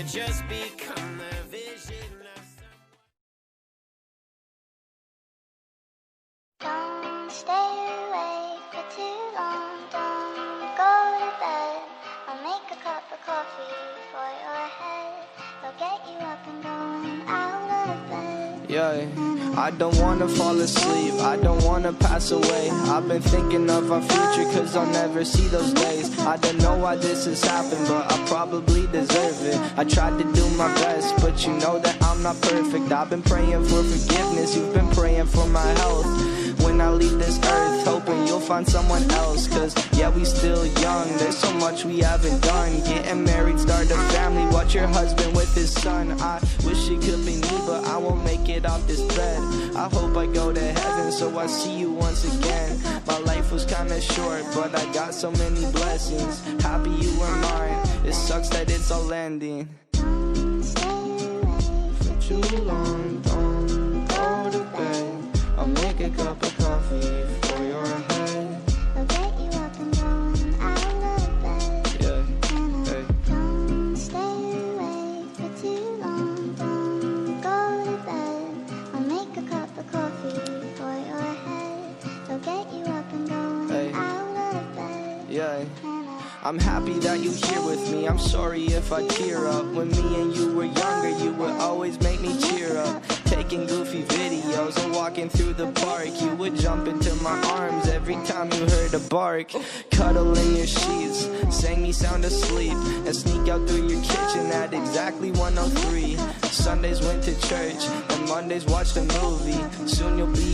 just become the vision of Don't stay awake for too long, don't go to bed. I'll make a cup of coffee for your head. I'll get you up and going out of bed. Yeah, I don't wanna fall asleep, I don't wanna pass away. I've been thinking of our future cause I'll never see those days. I don't know why this has happened, but I probably deserve it. I tried to do my best, but you know that I'm not perfect. I've been praying for forgiveness, you've been praying for my health. When I leave this earth, hoping you'll find someone else. Cause yeah, we still young, there's so much we haven't done. Getting married, start a family, watch your husband with his son. I wish it could be me, but I won't make it off this bed. I hope I go to heaven, so I see you once again. My life was kinda short, but I got so many blessings. Happy you were mine, it sucks that it's all ending. Don't stay awake For too long, don't go to bed. I'll make a cup of coffee for your head. I'll get you up and going out of bed. Yeah, hey. Don't stay awake for too long, don't go to bed. I'll make a cup of coffee for your head. I'll get you up and going Hey. out of bed. Yeah. I'm happy that you're here with me, I'm sorry if I tear up. When me and you were younger, you would always make me cheer up. Taking goofy videos and walking through the park, you would jump into my arms every time you heard a bark. Cuddle in your sheets, sang me sound asleep, and sneak out through your kitchen at exactly 1:03. Sundays went to church, and Mondays watched a movie. Soon you'll be